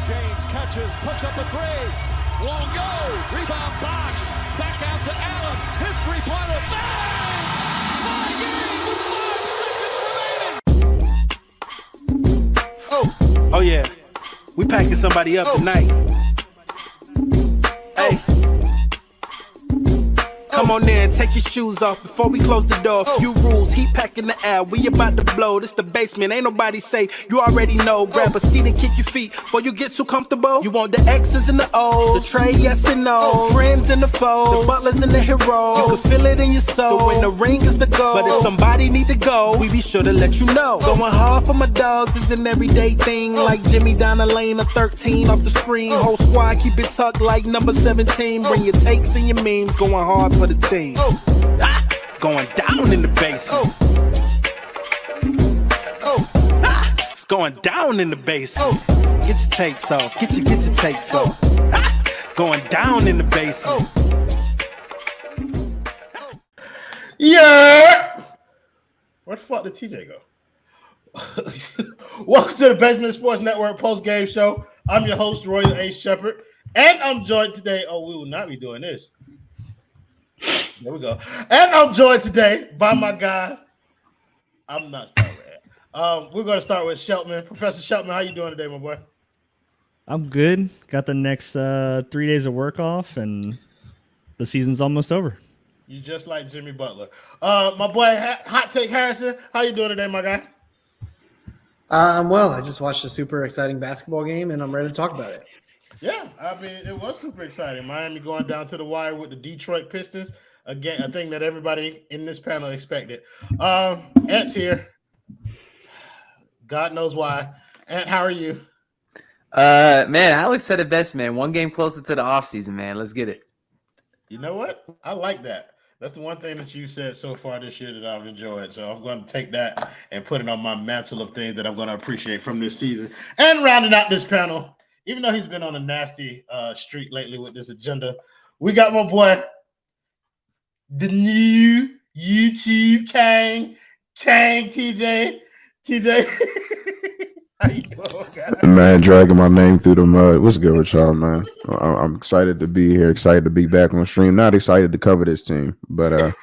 James catches, puts up a three. Won't go. Rebound Bosh. Back out to Allen. His three-pointer. Bang! Tie game with 5 seconds remaining. Oh yeah. We packing somebody up tonight. Hey. Come on in, take your shoes off before we close the door. Few rules, heat pack in the air, we about to blow. This the basement, ain't nobody safe, you already know. Grab a seat and kick your feet before you get too comfortable. You want the X's and the O's, the trade, yes and no. Friends and the foes, the butlers and the heroes. You can feel it in your soul, when the ring is the goal. But if somebody need to go, we be sure to let you know. Going hard for my dogs is an everyday thing. Like Jimmy down the lane of 13 off the screen. Whole squad keep it tucked like number 17. Bring your takes and your memes, going hard for the team. Going down in the basement. It's going down in the basement. Get your takes off. Get your takes off. Going down in the basement. Yeah. Where the fuck did TJ go? Welcome to the Basement Sports Network post-game show. I'm your host, Royal A. Shepherd, and I'm joined today. Oh, we will not be doing this. There we go. And I'm joined today by my guys. I'm not starting with that. We're going to start with Sheltman. Professor Sheltman, how you doing today, my boy? I'm good. Got the next 3 days of work off, and the season's almost over. You just like Jimmy Butler. My boy, Hot Take Harrison, how you doing today, my guy? Well, I just watched a super exciting basketball game, and I'm ready to talk about it. Yeah, I mean, it was super exciting. Miami going down to the wire with the Detroit Pistons. Again, a thing that everybody in this panel expected. Ant's here. God knows why. Ant, how are you? Man, Alex said it best, man. One game closer to the offseason, man. Let's get it. You know what? I like that. That's the one thing that you said so far this year that I've enjoyed. So I'm going to take that and put it on my mantle of things that I'm going to appreciate from this season. And rounding out this panel, even though he's been on a nasty streak lately with this agenda, we got my boy, the new YouTube Cain, TJ. How you doing, guys? Man, dragging my name through the mud. What's good with y'all, man? I'm excited to be here, excited to be back on stream. Not excited to cover this team, but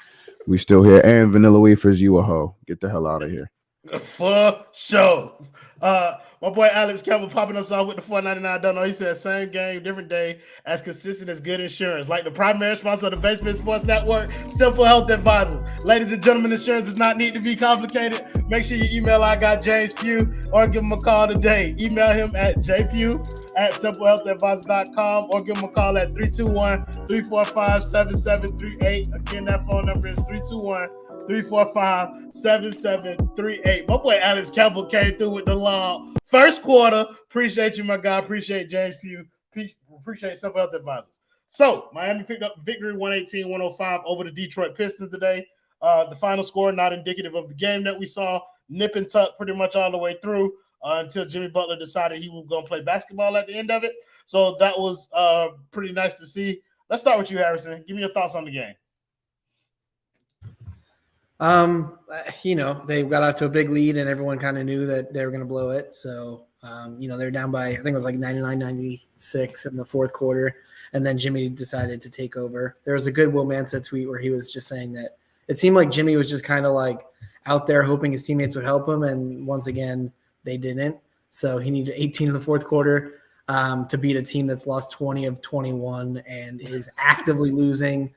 we still here. And Vanilla Wafers, you a hoe. Get the hell out of here. For sure. My boy Alex Campbell popping us off with the $4.99 donut. He said, same game, different day, as consistent as good insurance. Like the primary sponsor of the Basement Sports Network, Simple Health Advisors. Ladies and gentlemen, insurance does not need to be complicated. Make sure you email I got James Pugh or give him a call today. Email him at jpugh@simplehealthadvisors.com or give him a call at 321-345-7738. Again, that phone number is 321-345-7738. My boy Alex Campbell came through with the law. First quarter. Appreciate you, my guy. Appreciate James Pugh. Appreciate Simple Health Advisors. So, Miami picked up victory 118-105 over the Detroit Pistons today. The final score not indicative of the game that we saw. Nip and tuck pretty much all the way through until Jimmy Butler decided he was going to play basketball at the end of it. So that was pretty nice to see. Let's start with you, Harrison. Give me your thoughts on the game. They got out to a big lead and everyone kind of knew that they were going to blow it. So, they were down by, I think it was like 99-96 in the fourth quarter. And then Jimmy decided to take over. There was a good Will Mansa tweet where he was just saying that it seemed like Jimmy was just kind of like out there hoping his teammates would help him. And once again, they didn't. So he needed 18 in the fourth quarter to beat a team that's lost 20 of 21 and is actively losing.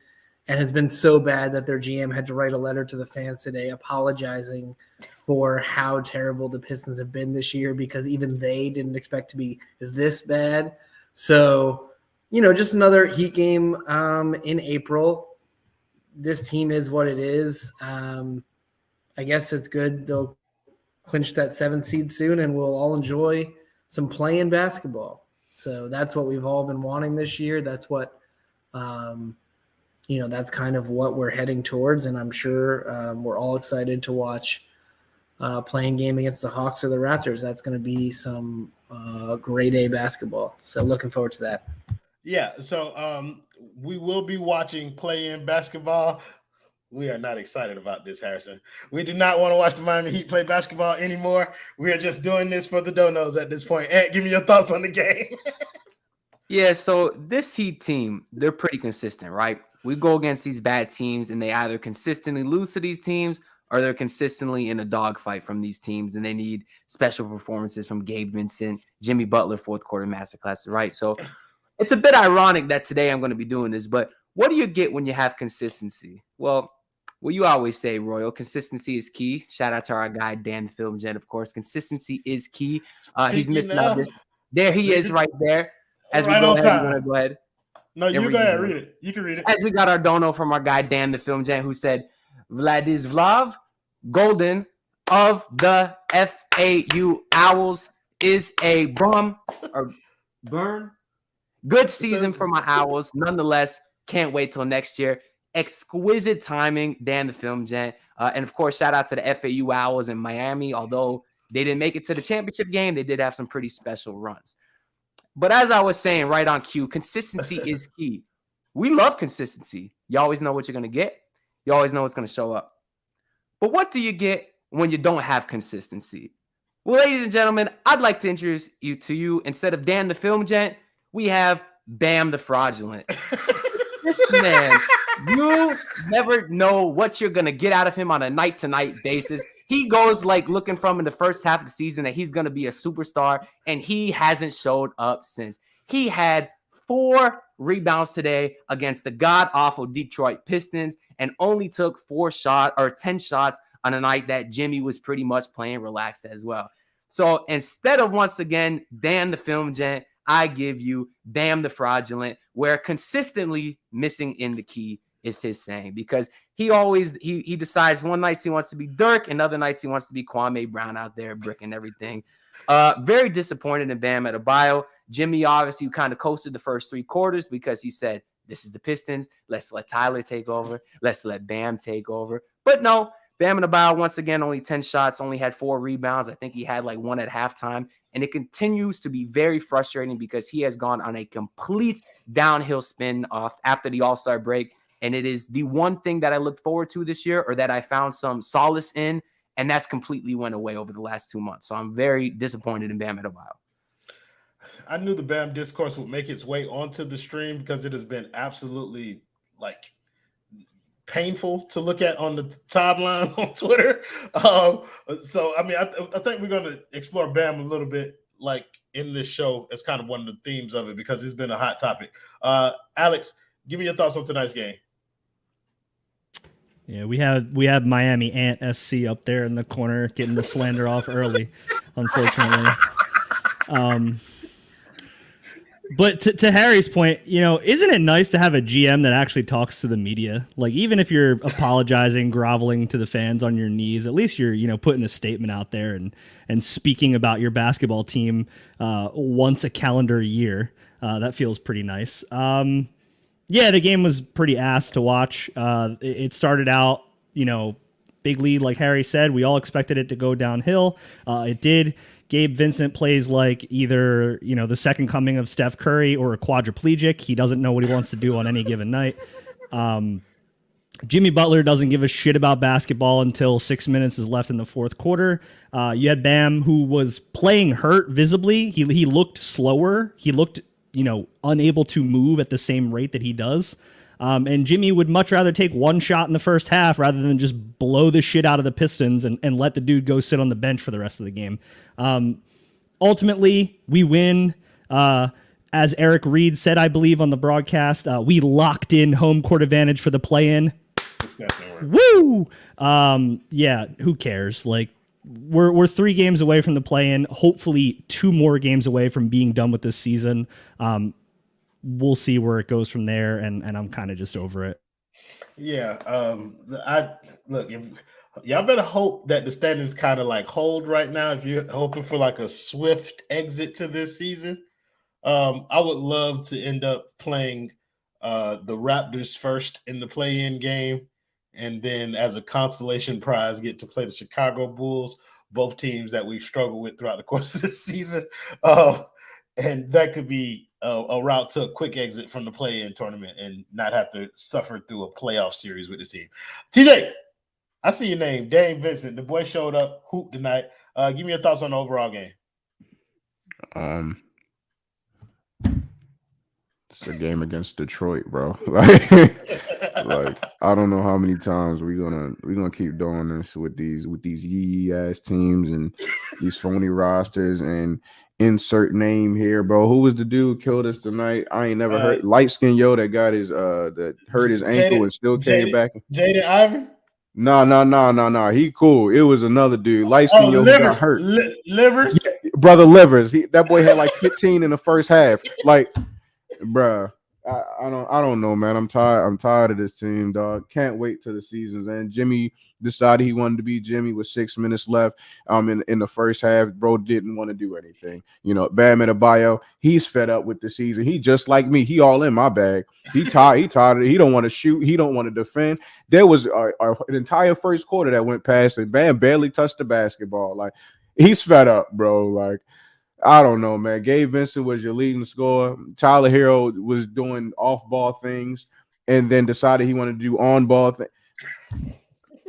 And has been so bad that their GM had to write a letter to the fans today apologizing for how terrible the Pistons have been this year because even they didn't expect to be this bad. So, just another Heat game in April. This team is what it is. I guess it's good. They'll clinch that 7th seed soon and we'll all enjoy some play-in basketball. So that's what we've all been wanting this year. That's what that's kind of what we're heading towards, and I'm sure we're all excited to watch playing game against the Hawks or the Raptors. That's going to be some grade A basketball. So looking forward to that. Yeah, so we will be watching play-in basketball. We are not excited about this, Harrison. We do not want to watch the Miami Heat play basketball anymore. We are just doing this for the donos at this point. Ed, give me your thoughts on the game. Yeah, so this Heat team, they're pretty consistent, right? We go against these bad teams, and they either consistently lose to these teams or they're consistently in a dogfight from these teams, and they need special performances from Gabe, Vincent, Jimmy Butler, fourth quarter masterclass, right? So it's a bit ironic that today I'm going to be doing this, but what do you get when you have consistency? Well, you always say, Royal, consistency is key. Shout out to our guy, Dan the Film Jet, of course. Consistency is key. He's missing out this. There he is right there. As right we on go time. ahead, go ahead. No, you go ahead. Read it. You can read it. As we got our dono from our guy, Dan the Film Jet, who said, Vladislav Golden of the FAU Owls is a bum or burn. Good season for my Owls. Nonetheless, can't wait till next year. Exquisite timing, Dan the Film Jet. And of course, shout out to the FAU Owls in Miami. Although they didn't make it to the championship game, they did have some pretty special runs. But as I was saying right on cue, consistency is key. We love consistency. You always know what you're going to get. You always know what's going to show up. But what do you get when you don't have consistency? Well, ladies and gentlemen, I'd like to introduce you to you. Instead of Dan the Film Jet, we have Bam the Fraudulent. This man, you never know what you're going to get out of him on a night-to-night basis. He goes like looking from in the first half of the season that he's going to be a superstar, and he hasn't showed up since. He had 4 rebounds today against the god-awful Detroit Pistons and only took 10 shots on a night that Jimmy was pretty much playing relaxed as well. So instead of once again, Dan the Film Jet, I give you Bam the Fraudulent, where consistently missing in the key is his saying, because he decides one night he wants to be Dirk and other nights he wants to be Kwame Brown out there bricking everything. Very disappointed in Bam Adebayo. Jimmy obviously kind of coasted the first 3 quarters because he said, this is the Pistons. Let's let Tyler take over. Let's let Bam take over. But no, Bam Adebayo, once again, only 10 shots, only had 4 rebounds. I think he had like 1 at halftime. And it continues to be very frustrating because he has gone on a complete downhill spin off after the All-Star break. And it is the one thing that I looked forward to this year, or that I found some solace in, and that's completely went away over the last 2 months. So I'm very disappointed in Bam Adebayo. I knew the Bam discourse would make its way onto the stream because it has been absolutely like painful to look at on the timelines on Twitter. So I mean, I think we're going to explore Bam a little bit, like in this show, as kind of one of the themes of it, because it's been a hot topic. Alex, give me your thoughts on tonight's game. Yeah, we have Miami Ant SC up there in the corner getting the slander off early, unfortunately. But to Harry's point, isn't it nice to have a GM that actually talks to the media? Like, even if you're apologizing, groveling to the fans on your knees, at least you're putting a statement out there and speaking about your basketball team once a calendar year. That feels pretty nice. Yeah, the game was pretty ass to watch. It started out, big lead, like Harry said. We all expected it to go downhill. It did. Gabe Vincent plays like either, the second coming of Steph Curry or a quadriplegic. He doesn't know what he wants to do on any given night. Jimmy Butler doesn't give a shit about basketball until 6 minutes is left in the fourth quarter. You had Bam, who was playing hurt visibly. He looked slower. He looked, unable to move at the same rate that he does. And Jimmy would much rather take one shot in the first half rather than just blow the shit out of the Pistons and let the dude go sit on the bench for the rest of the game. Ultimately, we win. As Erik Reed said, I believe, on the broadcast, we locked in home court advantage for the play-in. Woo! Yeah, who cares? Like, we're 3 games away from the play-in. Hopefully, 2 more games away from being done with this season. We'll see where it goes from there, and I'm kind of just over it. Yeah, y'all better hope that the standings kind of like hold right now. If you're hoping for like a swift exit to this season, I would love to end up playing the Raptors first in the play-in game, and then as a consolation prize, get to play the Chicago Bulls, both teams that we've struggled with throughout the course of the season. And that could be a route to a quick exit from the play-in tournament and not have to suffer through a playoff series with this team. TJ, I see your name, Dame Vincent. The boy showed up, hoop tonight. Give me your thoughts on the overall game. It's a game against Detroit, bro. like I don't know how many times we're gonna keep doing this with these yee ass teams and these phony rosters and insert name here, bro. Who was the dude killed us tonight? I ain't never heard light skin that got his that hurt his ankle and still came back. Jaden Ivan? No. He cool. It was another dude, light skin who got hurt. Livers? Yeah, brother Livers. That boy had like 15 in the first half. Like, bruh, I don't know, man. I'm tired of this team, dog. Can't wait till the season's end. Jimmy decided he wanted to be Jimmy with 6 minutes left. In the first half, bro didn't want to do anything. You know, Bam Adebayo, he's fed up with the season. He just like me. He all in my bag. He tired. He tired. He don't want to shoot. He don't want to defend. There was an entire first quarter that went past and Bam barely touched the basketball. Like, he's fed up, bro. Like, I don't know, man. Gabe Vincent was your leading scorer. Tyler Herro was doing off-ball things and then decided he wanted to do on-ball things.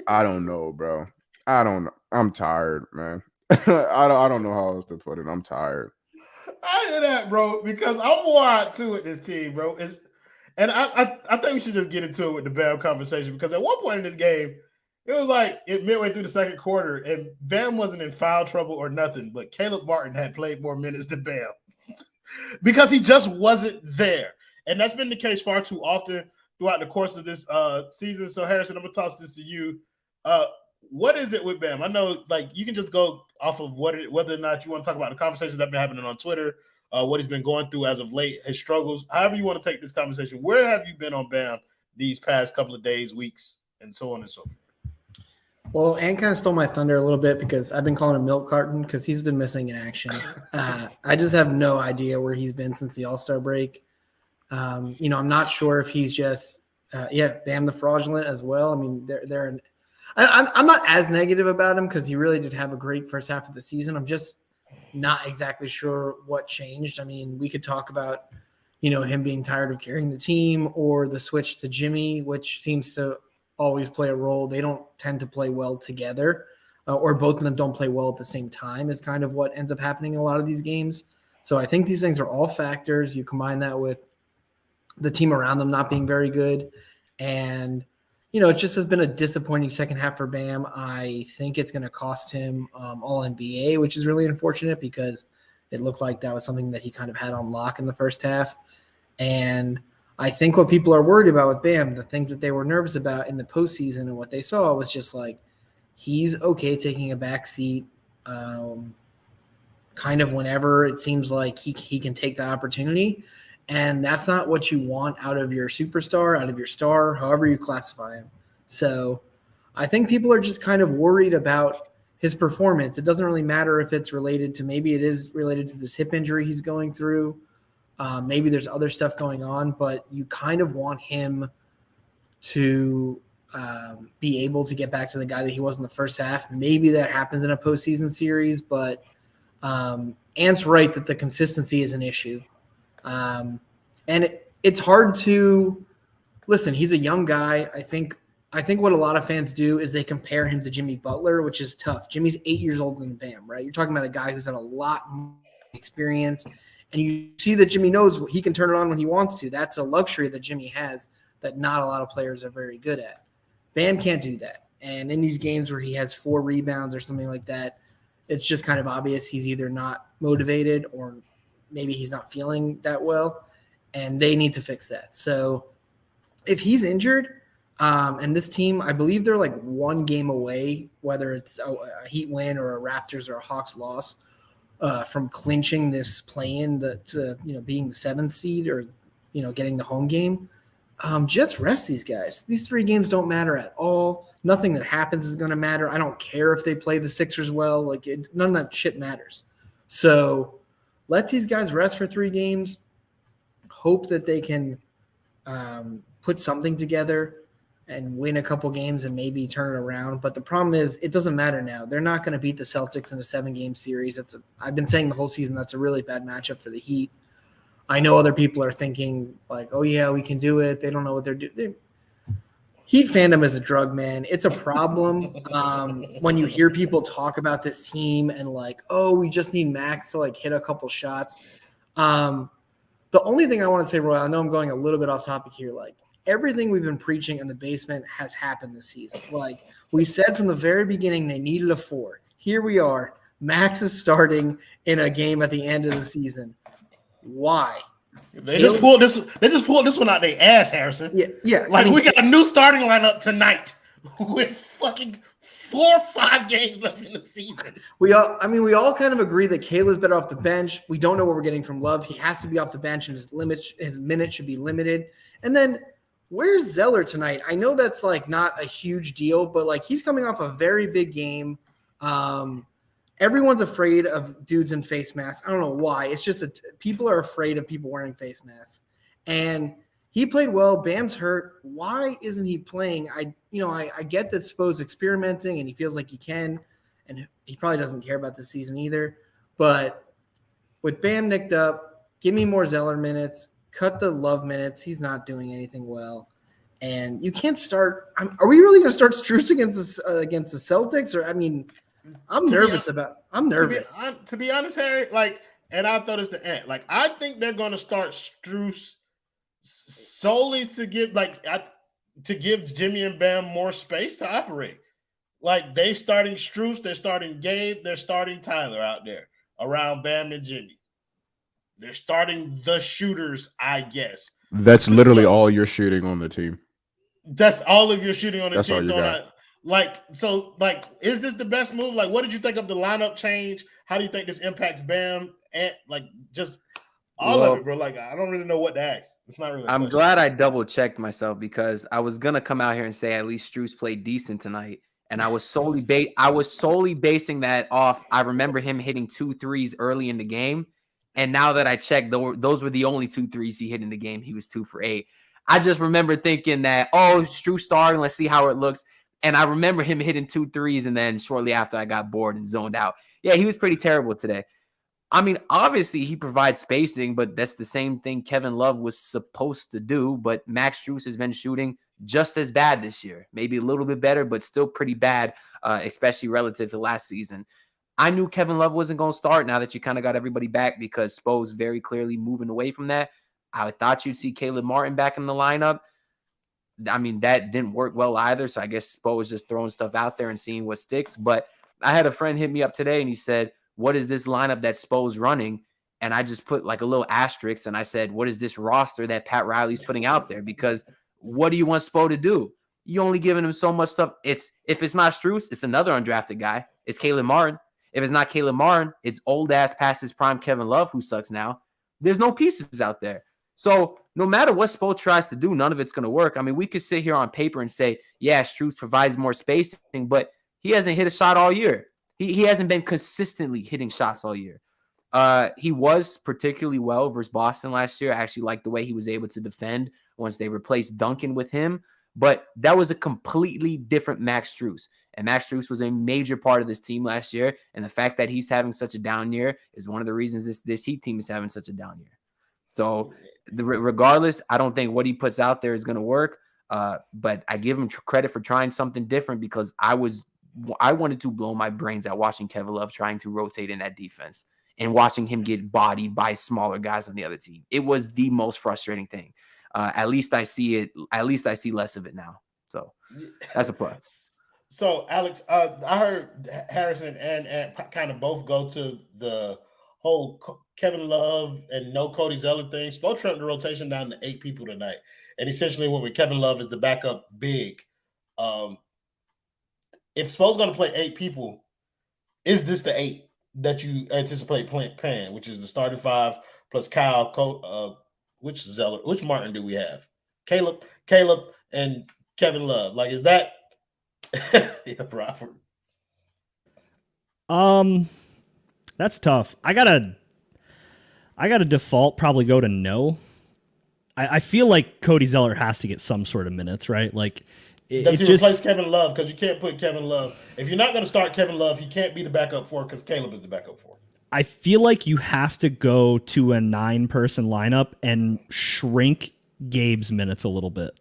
I don't know, bro. I don't know. I'm tired, man. I don't know how else to put it. I'm tired. I hear that, bro, because I'm more out too with this team, bro. And I think we should just get into it with the Bam conversation because at one point in this game, it was like midway through the second quarter, and Bam wasn't in foul trouble or nothing, but Caleb Martin had played more minutes than Bam because he just wasn't there. And that's been the case far too often throughout the course of this season. So, Harrison, I'm going to toss this to you. What is it with Bam? I know, like, you can just go off of whether or not you want to talk about the conversations that have been happening on Twitter, what he's been going through as of late, his struggles, however you want to take this conversation. Where have you been on Bam these past couple of days, weeks, and so on and so forth? Well, Ann kind of stole my thunder a little bit because I've been calling him milk carton because he's been missing in action. I just have no idea where he's been since the All-Star break. I'm not sure if he's just Bam the fraudulent as well. I mean, I'm not as negative about him because he really did have a great first half of the season. I'm just not exactly sure what changed. I mean, we could talk about, him being tired of carrying the team or the switch to Jimmy, which seems to always play a role. They don't tend to play well together, or both of them don't play well at the same time is kind of what ends up happening in a lot of these games. So I think these things are all factors. You combine that with the team around them not being very good. And, it just has been a disappointing second half for Bam. I think it's going to cost him all NBA, which is really unfortunate because it looked like that was something that he kind of had on lock in the first half. And I think what people are worried about with Bam, the things that they were nervous about in the postseason and what they saw was just like he's okay taking a back seat kind of whenever it seems like he can take that opportunity. And that's not what you want out of your superstar, out of your star, however you classify him. So I think people are just kind of worried about his performance. It doesn't really matter if it's related to, maybe it is related to this hip injury he's going through. Maybe there's other stuff going on, but you kind of want him to be able to get back to the guy that he was in the first half. Maybe that happens in a postseason series, but Ant's right that the consistency is an issue. And it's hard to listen. He's a young guy. I think what a lot of fans do is they compare him to Jimmy Butler, which is tough. Jimmy's 8 years older than Bam, right? You're talking about a guy who's had a lot more experience, and you see that Jimmy knows he can turn it on when he wants to. That's a luxury that Jimmy has that not a lot of players are very good at. Bam can't do that. And in these games where he has 4 rebounds or something like that, it's just kind of obvious he's either not motivated or maybe he's not feeling that well, and they need to fix that. So if he's injured, and this team, I believe they're like 1 game away, whether it's a Heat win or a Raptors or a Hawks loss, from clinching this play-in to being the 7th seed or getting the home game. Just rest these guys. These 3 games don't matter at all. Nothing that happens is going to matter. I don't care if they play the Sixers well. None of that shit matters. So let these guys rest for 3 games. Hope that they can put something together and win a couple games and maybe turn it around. But the problem is it doesn't matter now. They're not going to beat the Celtics in a 7-game series. I've been saying the whole season that's a really bad matchup for the Heat. I know other people are thinking like, oh yeah, we can do it. They don't know what they're doing. Heat fandom is a drug, man. It's a problem. When you hear people talk about this team and like, oh, we just need Max to like hit a couple shots. The only thing I want to say, Roy, I know I'm going a little bit off topic here. Like everything we've been preaching in the basement has happened this season. Like we said from the very beginning, they needed a 4. Here we are. Max is starting in a game at the end of the season. Why? They just pulled this. They just pulled this one out their ass, Harrison. Yeah. Like we got a new starting lineup tonight with fucking 4 or 5 games left in the season. We all kind of agree that Caleb's better off the bench. We don't know what we're getting from Love. He has to be off the bench, and his minutes should be limited. And then where's Zeller tonight? I know that's like not a huge deal, but like he's coming off a very big game. Everyone's afraid of dudes in face masks. I don't know why. It's just people are afraid of people wearing face masks. And he played well. Bam's hurt. Why isn't he playing? I get that Spo's experimenting and he feels like he can, and he probably doesn't care about this season either. But with Bam nicked up, give me more Zeller minutes. Cut the Love minutes. He's not doing anything well. And you can't start. Are we really going to start Strus against the Celtics? Or I'm nervous. To be honest, Harry, and I'll throw this to Ant. I think they're going to start Strus solely to give Jimmy and Bam more space to operate. Like they're starting Strus, they're starting Gabe, they're starting Tyler out there around Bam and Jimmy. They're starting the shooters, I guess. That's literally all you're shooting on the team. That's all of your shooting on the That's team. all you got. Is this the best move? Like, what did you think of the lineup change? How do you think this impacts Bam? And just all of it, bro. I don't really know what to ask. It's not really. I'm glad I double checked myself because I was gonna come out here and say at least Strus played decent tonight, and I was solely basing that off. I remember him hitting 2 threes early in the game, and now that I checked, those were the only 2 threes he hit in the game. He was 2 for 8. I just remember thinking that, Strus starting, let's see how it looks. And I remember him hitting 2 threes, and then shortly after I got bored and zoned out. Yeah, he was pretty terrible today. Obviously he provides spacing, but that's the same thing Kevin Love was supposed to do. But Max Strus has been shooting just as bad this year. Maybe a little bit better, but still pretty bad, especially relative to last season. I knew Kevin Love wasn't going to start now that you kind of got everybody back because Spo's very clearly moving away from that. I thought you'd see Caleb Martin back in the lineup. That didn't work well either. So I guess Spo was just throwing stuff out there and seeing what sticks. But I had a friend hit me up today and he said, what is this lineup that Spo's running? And I just put like a little asterisk and I said, what is this roster that Pat Riley's putting out there? Because what do you want Spo to do? You only giving him so much stuff. If it's not Strus, it's another undrafted guy. It's Caleb Martin. If it's not Caleb Martin, it's old ass past his prime Kevin Love, who sucks now. There's no pieces out there. So no matter what Spo tries to do, none of it's going to work. We could sit here on paper and say, yeah, Strus provides more spacing, but he hasn't hit a shot all year. He hasn't been consistently hitting shots all year. He was particularly well versus Boston last year. I actually liked the way he was able to defend once they replaced Duncan with him. But that was a completely different Max Strus. And Max Strus was a major part of this team last year. And the fact that he's having such a down year is one of the reasons this Heat team is having such a down year. So regardless, I don't think what he puts out there is going to work. But I give him credit for trying something different because I wanted to blow my brains out watching Kevin Love trying to rotate in that defense and watching him get bodied by smaller guys on the other team. It was the most frustrating thing. At least I see it. At least I see less of it now. So that's a plus. So Alex, I heard Harrison and kind of both go to the whole Kevin Love and no Cody Zeller thing. Spo trimmed the rotation down to 8 people tonight, and essentially went with Kevin Love as the backup big. If Spo's going to play 8 people, is this the 8 that you anticipate playing, which is the starting 5 plus Kyle, which Martin do we have? Caleb, and Kevin Love. Is that yeah, Bradford? That's tough. I gotta default probably go to no. I feel like Cody Zeller has to get some sort of minutes, right? Does he replace Kevin Love? Because you can't put Kevin Love. If you're not going to start Kevin Love, he can't be the backup 4 because Caleb is the backup 4. I feel like you have to go to a 9-person lineup and shrink Gabe's minutes a little bit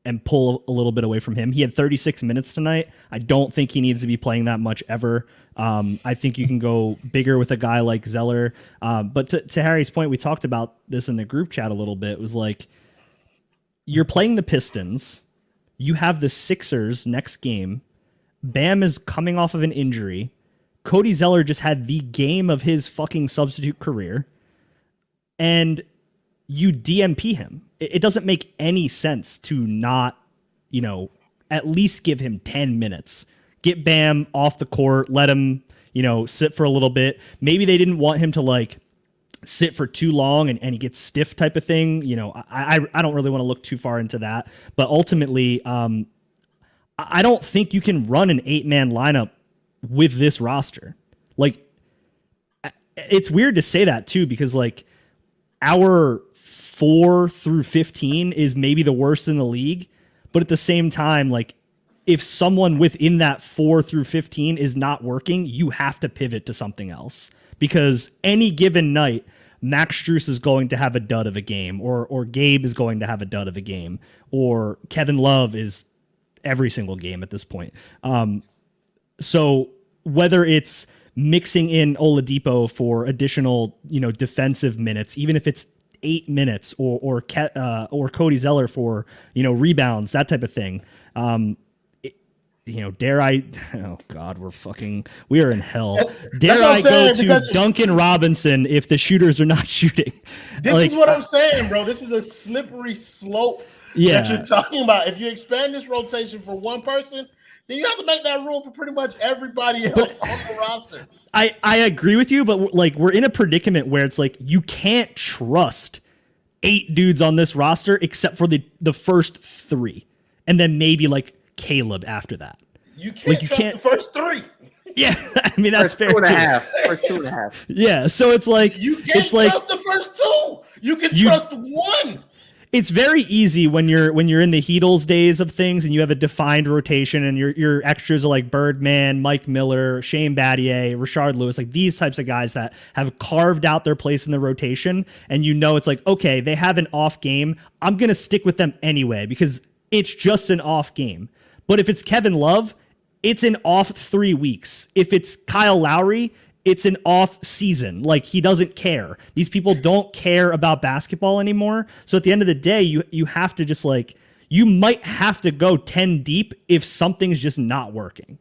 and pull a little bit away from him. He had 36 minutes tonight. I don't think he needs to be playing that much ever. I think you can go bigger with a guy like Zeller. But to Harry's point, we talked about this in the group chat a little bit. It was like, you're playing the Pistons. You have the Sixers next game. Bam is coming off of an injury. Cody Zeller just had the game of his fucking substitute career. And you DMP him. It doesn't make any sense to not, at least give him 10 minutes. Get Bam off the court, let him, sit for a little bit. Maybe they didn't want him to sit for too long and he gets stiff type of thing. I don't really want to look too far into that. But ultimately, I don't think you can run an 8-man lineup with this roster. It's weird to say that too, because our 4 through 15 is maybe the worst in the league. But at the same time, if someone within that 4 through 15 is not working, you have to pivot to something else, because any given night, Max Strus is going to have a dud of a game, or Gabe is going to have a dud of a game, or Kevin Love is every single game at this point. So whether it's mixing in Oladipo for additional, defensive minutes, even if it's 8 minutes, or Cody Zeller for, rebounds, that type of thing. Dare I? Oh God, we are in hell. Dare I go to Duncan Robinson if the shooters are not shooting? This is what I'm saying, bro. This is a slippery slope that you're talking about. If you expand this rotation for one person, then you have to make that rule for pretty much everybody else on the roster. I agree with you, but we're in a predicament where it's you can't trust 8 dudes on this roster except for the first 3, and then maybe Caleb after that. You can't the first 3. Yeah, I mean that's fair. 2.5. First 2.5. Yeah, so it's you can't trust the first 2. You can trust 1. It's very easy when you're in the Heatles days of things and you have a defined rotation and your extras are like Birdman, Mike Miller, Shane Battier, Rashard Lewis, these types of guys that have carved out their place in the rotation, and it's okay, they have an off game. I'm gonna stick with them anyway because it's just an off game. But if it's Kevin Love, it's an off 3 weeks. If it's Kyle Lowry, it's an off season. He doesn't care. These people don't care about basketball anymore. So at the end of the day, you have to just you might have to go 10 deep if something's just not working.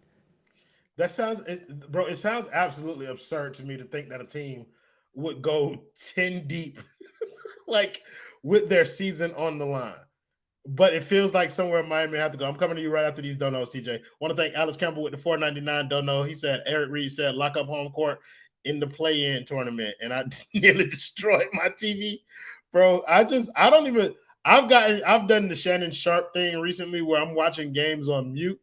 It sounds absolutely absurd to me to think that a team would go 10 deep, with their season on the line. But it feels like somewhere Miami have to go. I'm coming to you right after these donos, TJ. Want to thank Alex Campbell with the $4.99 dono. He said, Eric Reed said, lock up home court in the play-in tournament. And I nearly destroyed my TV. Bro, I've done the Shannon Sharp thing recently where I'm watching games on mute.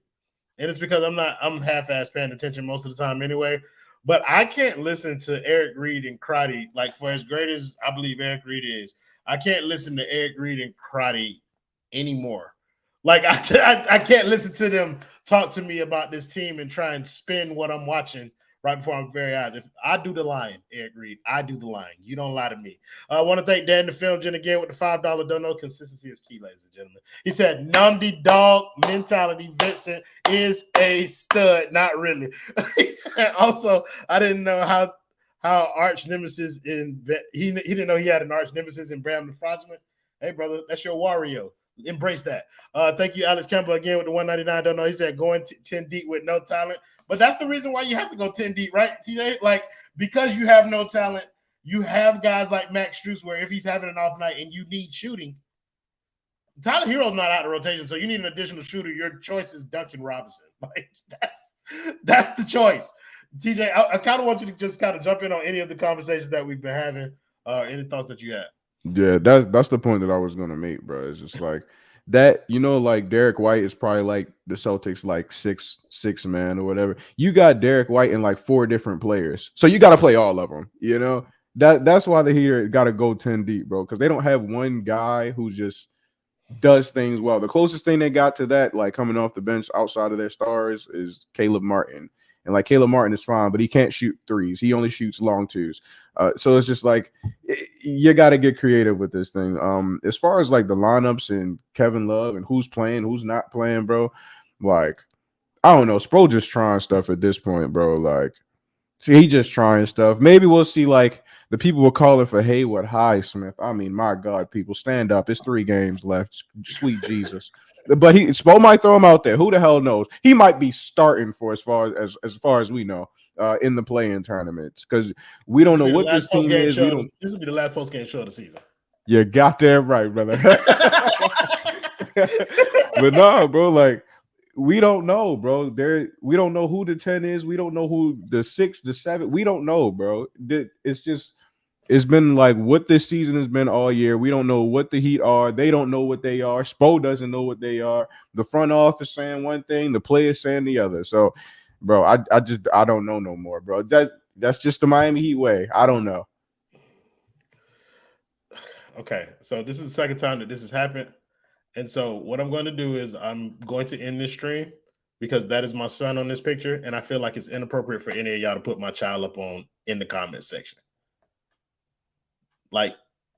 And it's because I'm half-ass paying attention most of the time anyway. But I can't listen to Eric Reed and Crotty, for as great as I believe Eric Reed is, I can't listen to Eric Reed and Crotty anymore. I can't listen to them talk to me about this team and try and spin what I'm watching right before my very eyes. If I do the lying, Eric Reed, I do the lying. You don't lie to me. I want to thank Dan the Film Gen again with the $5 dono. Consistency is key, ladies and gentlemen. He said, Numdy dog mentality. Vincent is a stud. Not really. He said, also, I didn't know how arch nemesis he didn't know he had an arch nemesis in Bram the Fraudulent. Hey, brother, that's your Wario. Embrace that. Thank you, Alex Campbell, again with the $1.99. Don't know. He said going 10 deep with no talent. But that's the reason why you have to go 10 deep, right, TJ? Because you have no talent, you have guys like Max Strus where if he's having an off night and you need shooting, Tyler Herro's not out of rotation, so you need an additional shooter. Your choice is Duncan Robinson. That's the choice. TJ, I kind of want you to just kind of jump in on any of the conversations that we've been having. Any thoughts that you have? Yeah, that's the point that I was gonna make, bro. It's just that, Derek White is probably the Celtics six man or whatever. You got Derek White and 4 different players, so you got to play all of them. That's why the Heat got to go 10 deep, bro, because they don't have one guy who just does things well. The closest thing they got to that, coming off the bench outside of their stars, is Caleb Martin. And like Caleb Martin is fine, but he can't shoot threes. He only shoots long twos. So it's just like you got to get creative with this thing. As far as like the lineups and Kevin Love and who's playing, who's not playing, bro, like I don't know. Spo just trying stuff at this point, bro. Like he just trying stuff. Maybe we'll see like the people were calling for Haywood Highsmith. I mean, my God, people stand up. It's 3 games left. Sweet Jesus. But Spo might throw him out there. Who the hell knows? He might be starting for as far as we know in the play-in tournaments because we don't know what this team is. This will be the last post-game show of the season. You got that right, brother. But no, bro, like we don't know, bro. We don't know who the 10 is. We don't know who the 6, the 7. We don't know, bro. It's been like what this season has been all year. We don't know what the Heat are. They don't know what they are. Spo doesn't know what they are. The front office saying one thing, the players saying the other. So, bro, I don't know no more, bro. That's just the Miami Heat way. I don't know. Okay, so this is the second time that this has happened. And so what I'm going to do is I'm going to end this stream because that is my son on this picture. And I feel like it's inappropriate for any of y'all to put my child up in the comment section. Like,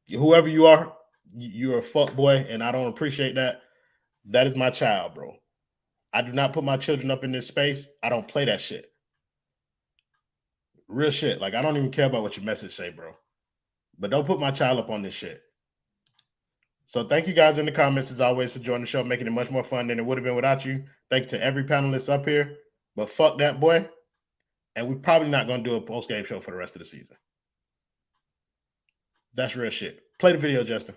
whoever you are, you're a fuck boy, and I don't appreciate that. That is my child, bro. I do not put my children up in this space. I don't play that shit. Real shit. Like, I don't even care about what your message say, bro. But don't put my child up on this shit. So thank you guys in the comments, as always, for joining the show, making it much more fun than it would have been without you. Thanks to every panelist up here. But fuck that boy. And we're probably not going to do a post-game show for the rest of the season. That's real shit. Play the video, Justin.